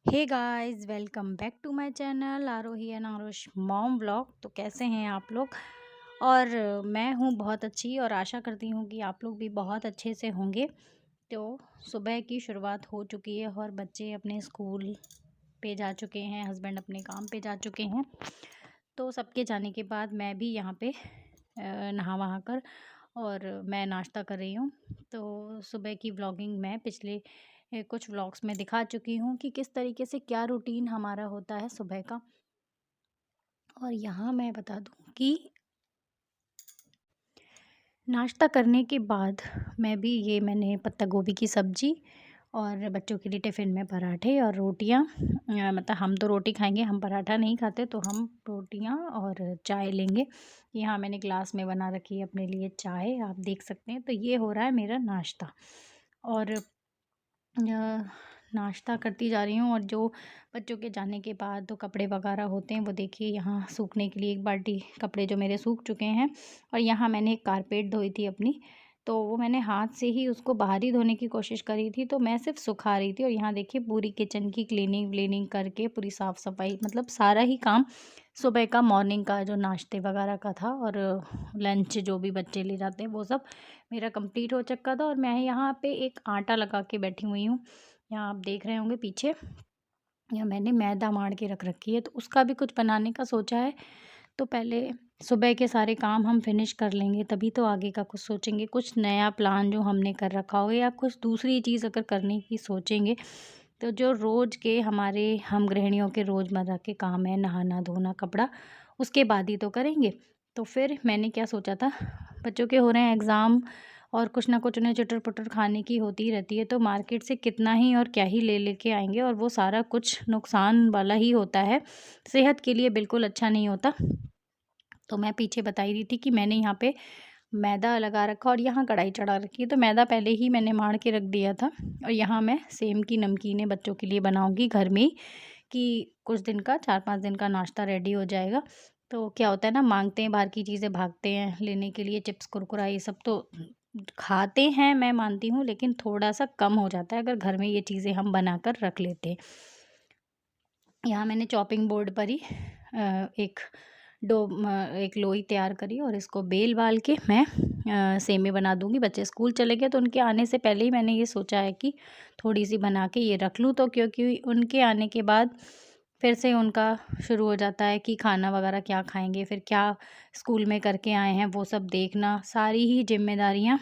Hey guys, welcome back to my channel Aarohi and Aarush mom vlog. तो कैसे हैं आप लोग? और मैं हूँ बहुत अच्छी और आशा करती हूँ कि आप लोग भी बहुत अच्छे से होंगे। तो सुबह की शुरुआत हो चुकी है और बच्चे अपने स्कूल पे जा चुके हैं, हस्बैंड अपने काम पे जा चुके हैं। तो सबके जाने के बाद मैं भी यहाँ पे नहा वहा कर और मैं नाश्ता कर रही हूँ। तो सुबह की व्लॉगिंग मैं पिछले कुछ व्लॉग्स में दिखा चुकी हूँ कि किस तरीके से क्या रूटीन हमारा होता है सुबह का। और यहाँ मैं बता दूँ कि नाश्ता करने के बाद मैंने पत्ता गोभी की सब्ज़ी और बच्चों के लिए टिफ़िन में पराठे और रोटियाँ, मतलब हम तो रोटी खाएंगे, हम पराठा नहीं खाते, तो हम रोटियाँ और चाय लेंगे। यहाँ मैंने ग्लास में बना रखी है अपने लिए चाय, आप देख सकते हैं। तो ये हो रहा है मेरा नाश्ता और नाश्ता करती जा रही हूँ। और जो बच्चों के जाने के बाद तो कपड़े वगैरह होते हैं, वो देखिए यहाँ सूखने के लिए एक बाल्टी कपड़े जो मेरे सूख चुके हैं। और यहाँ मैंने एक कारपेट धोई थी अपनी, तो वो मैंने हाथ से ही उसको बाहर ही धोने की कोशिश करी थी, तो मैं सिर्फ सुखा रही थी। और यहाँ देखिए पूरी किचन की क्लीनिंग व्लीनिंग करके पूरी साफ़ सफाई, मतलब सारा ही काम सुबह का, मॉर्निंग का जो नाश्ते वगैरह का था और लंच जो भी बच्चे ले जाते हैं वो सब मेरा कंप्लीट हो चुका था। और मैं यहाँ पे एक आटा लगा के बैठी हुई हूँ। यहाँ आप देख रहे होंगे पीछे, यहाँ मैंने मैदा मार के रख रखी है, तो उसका भी कुछ बनाने का सोचा है। तो पहले सुबह के सारे काम हम फिनिश कर लेंगे, तभी तो आगे का कुछ सोचेंगे। कुछ नया प्लान जो हमने कर रखा हो या कुछ दूसरी चीज़ अगर करने की सोचेंगे, तो जो रोज़ के हमारे हम गृहिणियों के रोज़मर्रा के काम है, नहाना धोना कपड़ा, उसके बाद ही तो करेंगे। तो फिर मैंने क्या सोचा था, बच्चों के हो रहे हैं एग्ज़ाम और कुछ ना कुछ उन्हें चटर-पटर खाने की होती ही रहती है, तो मार्केट से कितना ही और क्या ही ले लेके आएँगे, और वो सारा कुछ नुकसान वाला ही होता है, सेहत के लिए बिल्कुल अच्छा नहीं होता। तो मैं पीछे बता ही रही थी कि मैंने यहाँ पे मैदा लगा रखा और यहाँ कढ़ाई चढ़ा रखी है, तो मैदा पहले ही मैंने मार के रख दिया था। और यहाँ मैं सेम की नमकीनें बच्चों के लिए बनाऊँगी घर में ही, कि कुछ दिन का, 4-5 दिन का नाश्ता रेडी हो जाएगा। तो क्या होता है ना, माँगते हैं बाहर की चीज़ें, भागते हैं लेने के लिए, चिप्स कुरकुरा ये सब तो खाते हैं, मैं मानती हूँ, लेकिन थोड़ा-सा कम हो जाता है अगर घर में ये चीज़ें हम बनाकर रख लेते हैं। यहाँ मैंने चॉपिंग बोर्ड पर ही एक एक लोई तैयार करी और इसको बेल-बाल के मैं सेमे बना दूँगी। बच्चे स्कूल चले गए, तो उनके आने से पहले ही मैंने ये सोचा है कि थोड़ी-सी बना के ये रख लूँ, तो क्योंकि उनके आने के बाद फिर से उनका शुरू हो जाता है कि खाना वगैरह क्या खाएँगे, फिर क्या स्कूल में करके आए हैं वो सब देखना, सारी ही ज़िम्मेदारियाँ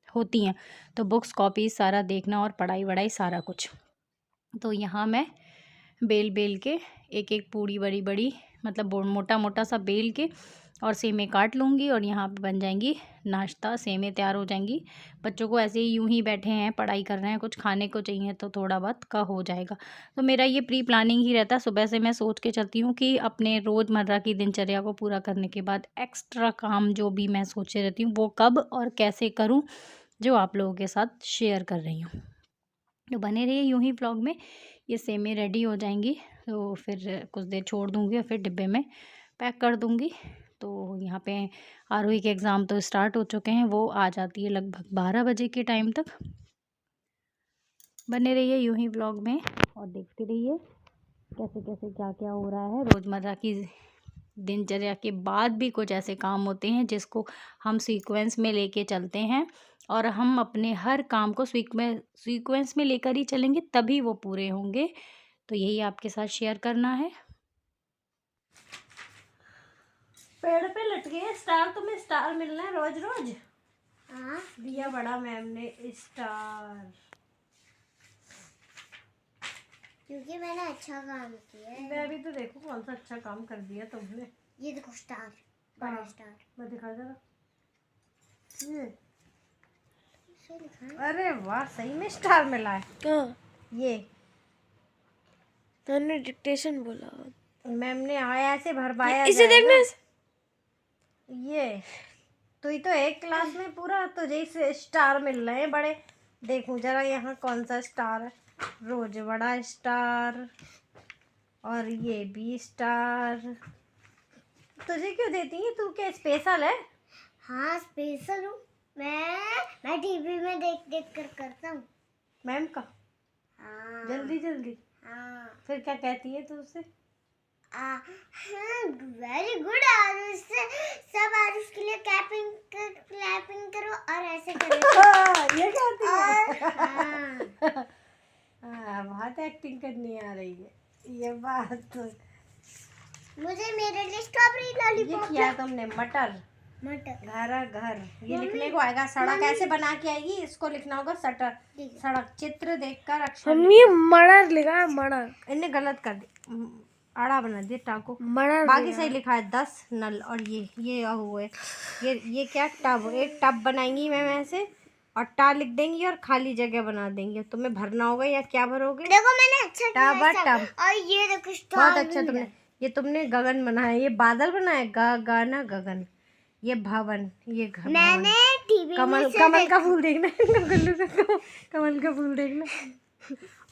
होती हैं। तो बुक्स, कॉपीज़ सारा देखना और पढ़ाई-वढ़ाई सारा कुछ। तो यहाँ मैं बेल-बेल के एक-एक पूड़ी बड़ी-बड़ी, मतलब मोटा-मोटा सा बेल के और सेमें काट लूँगी, और यहाँ पे बन जाएँगी नाश्ता, सेमें तैयार हो जाएँगी। बच्चों को ऐसे ही यूँ ही बैठे हैं, पढ़ाई कर रहे हैं, कुछ खाने को चाहिए तो थोड़ा बहुत का हो जाएगा। तो मेरा ये प्री प्लानिंग ही रहता है, सुबह से मैं सोच के चलती हूँ कि अपने रोज़मर्रा की दिनचर्या को पूरा करने के बाद एक्स्ट्रा काम जो भी मैं सोचे रहती हूँ, वो कब और कैसे करूँ, जो आप लोगों के साथ शेयर कर रही हूँ। तो बने रहिए यूँ ही व्लॉग में। ये सेमें रेडी हो जाएँगी, तो फिर कुछ देर छोड़ दूँगी और फिर डिब्बे में पैक कर दूँगी। तो यहाँ पे आरोही के एग्ज़ाम तो स्टार्ट हो चुके हैं, वो आ जाती है लगभग 12 बजे के टाइम तक। बने रहिए यूँ ही व्लॉग में और देखते रहिए कैसे-कैसे, क्या-क्या हो रहा है। रोज़मर्रा की दिनचर्या के बाद भी कुछ ऐसे काम होते हैं जिसको हम सीक्वेंस में लेके चलते हैं, और हम अपने हर काम को सीक्वेंस में लेकर ही चलेंगे, तभी वो पूरे होंगे। तो यही आपके साथ शेयर करना है। पेड़ पे लटके हैं स्टार, तुम्हें स्टार मिलना है रोज रोज। हाँ, दिया बड़ा मैम ने स्टार, क्योंकि मैंने अच्छा काम किया है। मैं भी तो देखो कौन सा अच्छा काम कर दिया तुमने। ये देखो स्टार, बड़ा स्टार। मैं दिखा जरा ये। अरे वाह, सही में स्टार मिला है। हाँ, ये मैंने डिक्टेशन बोला। मैम ने आया ऐसे भरवाया इसे जाएगा। देखना। ये तू तो एक क्लास में पूरा तुझे से स्टार मिल रहे हैं बड़े। देखूं जरा यहाँ कौन सा स्टार है। रोज बड़ा स्टार और ये भी स्टार। तुझे क्यों देती है? तू क्या स्पेशल है? हाँ स्पेशल हूँ मैं टीवी में देख देख कर करता हूँ। मैम का हाँ जल्दी जल्दी। हाँ फिर क्या कहती है तू उससे? हाँ वेरी गुड। और उससे सब और उसके लिए क्लैपिंग करो और ऐसे करो। ये कहती है? हाँ बहुत एक्टिंग करनी आ रही है ये बात तो। मुझे मेरे लिए स्ट्रॉबेरी ये लॉलीपॉप किया तुमने मटर। मटर। घर ये लिखने को आएगा। सड़क ऐसे बना के आएगी, इसको लिखना होगा सटर। ठीक है। सड़क चित्र देखकर अक्षर मम्मी मटर लिखा है मटर। इनने गलत कर दी, आड़ा बना दिया टाको। मटर बाकी सही लिखा है 10 नल। और ये हुए ये क्या टब, एक टब बनाएंगी मैम ऐसे और टा लिख देंगी और खाली जगह बना देंगी। तुम्हें भरना होगा या क्या भरोगे? देखो मैंने अच्छा किया टब सब। टब। और ये देखो बहुत स्टार अच्छा तुमने। ये तुमने गगन बनाया, ये बादल बनाया, गाना गगन। ये भवन, ये घर मैंने टीवी कमल में से कमल का फूल देखना गल्लू का कमल का फूल देखना।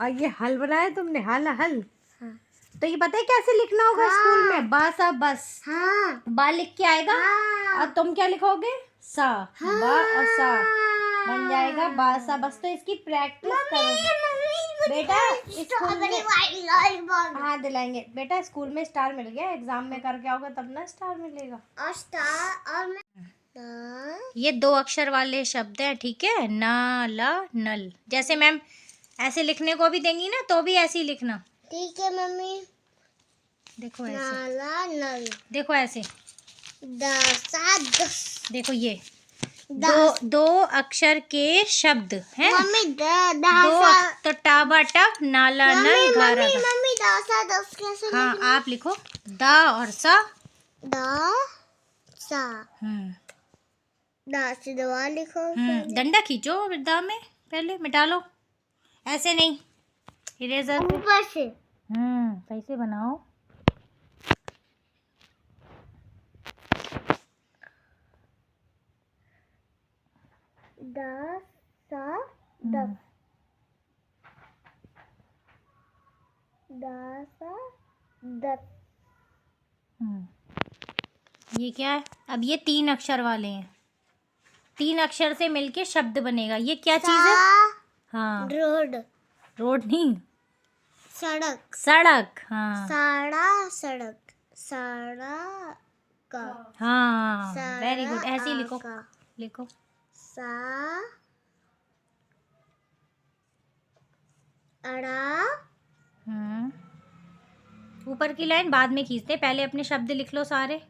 और ये हल बनाया तुमने, हल हल। हाँ। तो ये पता है कैसे लिखना होगा स्कूल में? बा सा बस। हाँ बा लिख के आएगा हाँ और तुम क्या लिखोगे? सा। बा और सा बन जाएगा बा सा बस। तो इसकी प्रैक्टिस करो बेटा। स्ट्रॉबेरी वाइट लॉलीपॉप हाँ दिलाएंगे बेटा। स्कूल में स्टार मिल गया, एग्जाम में करके आओगे तब ना स्टार मिलेगा। और स्टार और मैं ये 2 अक्षर वाले शब्द हैं, ठीक है। न ल नल। जैसे मैम ऐसे लिखने को भी देंगी ना तो भी ऐसे ही लिखना। ठीक है मम्मी। देखो ऐसे, नाला नल देखो ऐसे, दसा दस देखो ये दो अक्षर के शब्द हैं। मम्मी तो टाबा टब नाला नल घारा घा। मम्मी दसा दस कैसे हाँ आप लिखो दा और सा। दा सा हम्म दा से दवा लिखो। डंडा खींचो दा में, पहले मिटा लो। ऐसे नहीं, इरेजर से। ऊपर से कैसे बनाओ? दा सा दस दा सा दस। ये क्या है? अब ये 3 अक्षर वाले हैं। 3 अक्षर से मिलके शब्द बनेगा। ये क्या चीज है? हाँ रोड रोड नहीं, सड़क सड़क। हाँ सड़क का हाँ वेरी गुड। ऐसे ही लिखो, का लिखो। सा अड़ा ऊपर की लाइन बाद में खींचते, पहले अपने शब्द लिख लो सारे।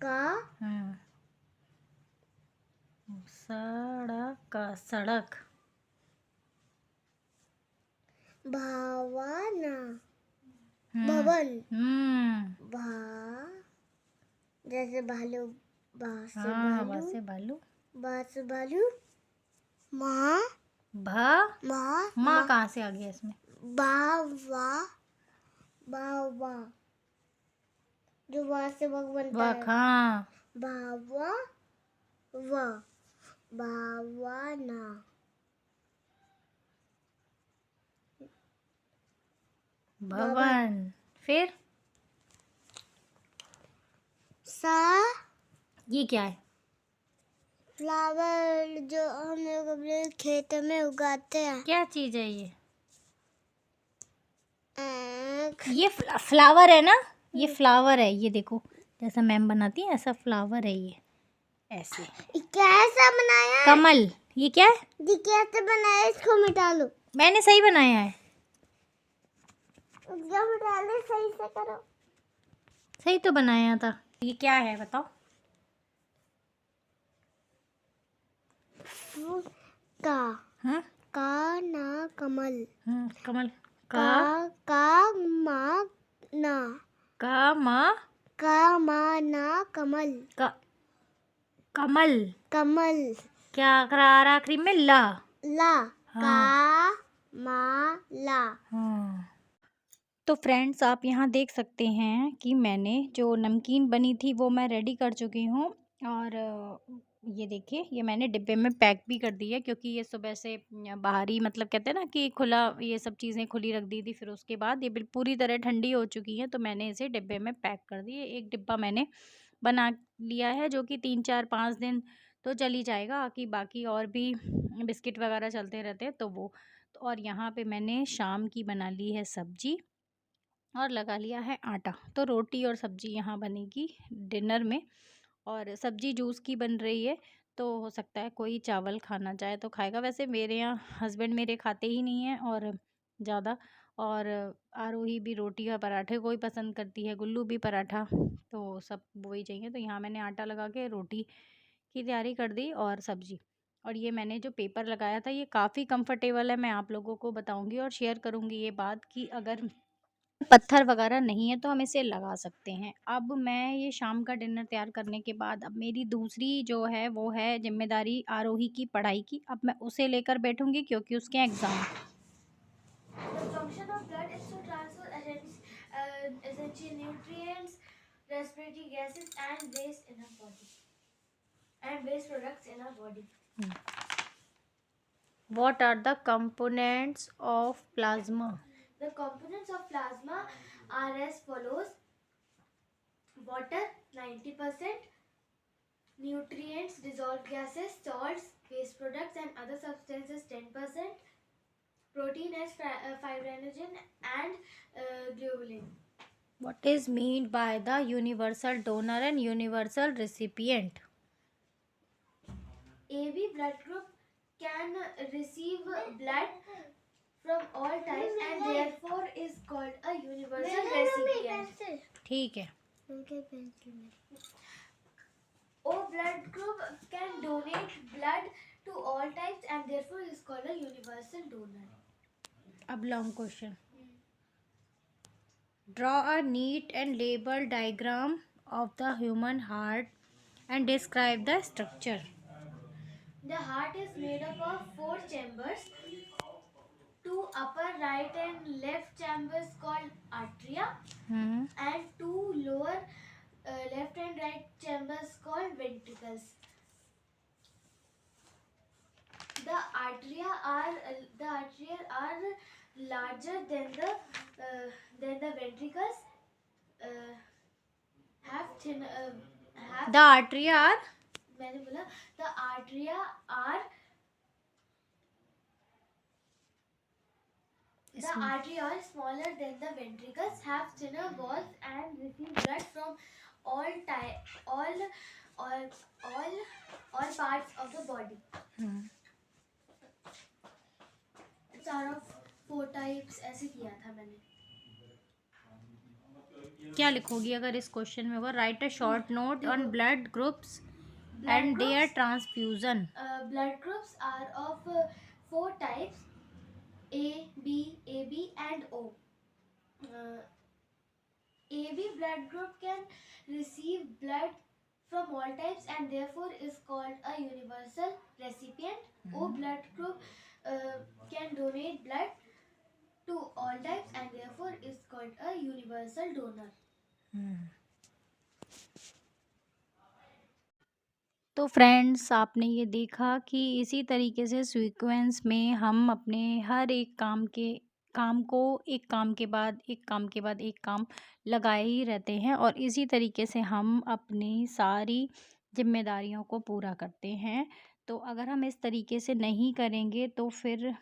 का सड़क का सड़क। भावना भवन भा जैसे भालू बा से हाँ भालू से भालू। बा से भालू माँ माँ माँ कहाँ से आ गया इसमें? बावा बावा जो वहाँ से वक बनता है। हाँ बावा वा भावना भवन। फिर सा ये क्या है? फ्लावर जो हम लोग अपने खेत में उगाते हैं। क्या चीज है ये? आँख। ये फ्लावर है ना? ये फ्लावर है, ये देखो जैसा मैम बनाती है ऐसा फ्लावर है ये। ऐसे कैसा बनाया? कमल। ये क्या है? जी कैसे बनाया? इसको मिटा लो। मैंने सही बनाया है। इसको मिटा लो, सही से करो। सही तो बनाया था। ये क्या है बताओ? का हाँ का ना कमल कमल। का मा ना का माँ ना कमल कमल। कमल क्या करार आखिरी में? ला। ला हाँ। का मा ला। तो फ्रेंड्स आप यहाँ देख सकते हैं कि मैंने जो नमकीन बनी थी वो मैं रेडी कर चुकी हूँ। और ये देखिए ये मैंने डिब्बे में पैक भी कर दी है, क्योंकि ये सुबह से बाहर ही मतलब कहते हैं ना कि खुला, ये सब चीज़ें खुली रख दी थी। फिर उसके बाद ये पूरी तरह ठंडी हो चुकी है तो मैंने इसे डिब्बे में पैक कर दी है। एक डिब्बा मैंने बना लिया है जो कि 3-4-5 दिन तो चल ही जाएगा, कि बाकी और भी बिस्किट वगैरह चलते रहते हैं तो वो और यहाँ पे मैंने शाम की बना ली है सब्जी और लगा लिया है आटा। तो रोटी और सब्जी यहाँ बनेगी डिनर में, और सब्जी जूस की बन रही है, तो हो सकता है कोई चावल खाना चाहे तो खाएगा। वैसे मेरे यहाँ हस्बैंड मेरे खाते ही नहीं हैं और ज़्यादा, और आरोही भी रोटी और पराठे को ही पसंद करती है, गुल्लू भी पराठा, तो सब वही चाहिए। तो यहाँ मैंने आटा लगा के रोटी की तैयारी कर दी और सब्जी। और ये मैंने जो पेपर लगाया था ये काफ़ी कंफर्टेबल है, मैं आप लोगों को बताऊंगी और शेयर करूंगी ये बात कि अगर पत्थर वगैरह नहीं है तो हम इसे लगा सकते हैं। अब मैं ये शाम का डिनर तैयार करने के बाद अब मेरी दूसरी जो है वो है जिम्मेदारी आरोही की पढ़ाई की। अब मैं उसे लेकर बैठूंगी क्योंकि उसके exam. The function of blood is to transfer essential nutrients, respiratory gases, and waste in our body, and waste products in our body. What are the components of plasma? The components of plasma are as follows: water 90%, nutrients, dissolved gases, salts, waste products, and other substances 10%, protein as fibrinogen and globulin. What is meant by the universal donor and universal recipient? AB blood group can receive blood from all types and therefore is called a universal recipient. ठीक है। O blood group can donate blood to all types and therefore is called a universal donor. अब long question. Draw a neat and labeled diagram of the human heart and describe the structure. The heart is made up of 4 chambers. 2 upper right and left chambers called atria and 2 lower left and right chambers called ventricles. The atria are larger than the ventricles. Have thin have The artery are मैंने बोला the atria are the artery are smaller than the ventricles, have thinner walls, and receive blood from all parts of the body. Star of 4 types ऐसे किया था मैंने. क्या लिखोगी अगर इस question में होगा? Right a short note on blood groups and their transfusion. Blood groups are of 4 types: A, B, AB, and O. AB blood group can receive blood from all types and therefore is called a universal recipient. O blood group can donate blood to all types and therefore is called a universal donor. तो friends आपने ये देखा कि इसी तरीके से sequence में हम अपने हर एक काम को एक काम के बाद एक काम के बाद एक काम लगाए ही रहते हैं, और इसी तरीके से हम अपनी सारी जिम्मेदारियों को पूरा करते हैं। तो अगर हम इस तरीके से नहीं करेंगे तो फिर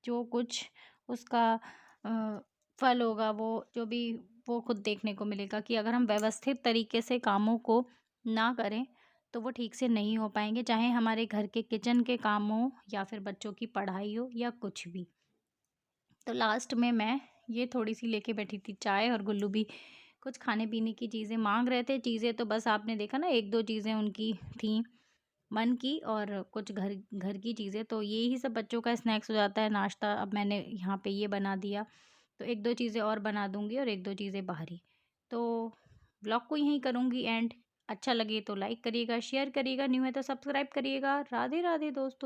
जो कुछ उसका फल होगा वो जो भी वो खुद देखने को मिलेगा कि अगर हम व्यवस्थित तरीके से कामों को ना करें तो वो ठीक से नहीं हो पाएंगे, चाहे हमारे घर के किचन के काम हो या फिर बच्चों की पढ़ाई हो या कुछ भी। तो लास्ट में मैं ये थोड़ी सी लेके बैठी थी चाय, और गुल्लू भी कुछ खाने पीने की चीज़ें मांग रहे थे। चीज़ें तो बस आपने देखा ना, 1-2 चीज़ें उनकी थी मन की, और कुछ घर घर की चीज़ें। तो ये ही सब बच्चों का स्नैक्स हो जाता है, नाश्ता। अब मैंने यहाँ पे ये बना दिया, तो 1-2 चीज़ें और बना दूँगी और 1-2 चीज़ें बाहरी। तो व्लॉग को यहीं करूँगी एंड। अच्छा लगे तो लाइक करिएगा, शेयर करिएगा, न्यू है तो सब्सक्राइब करिएगा। राधे राधे दोस्तों।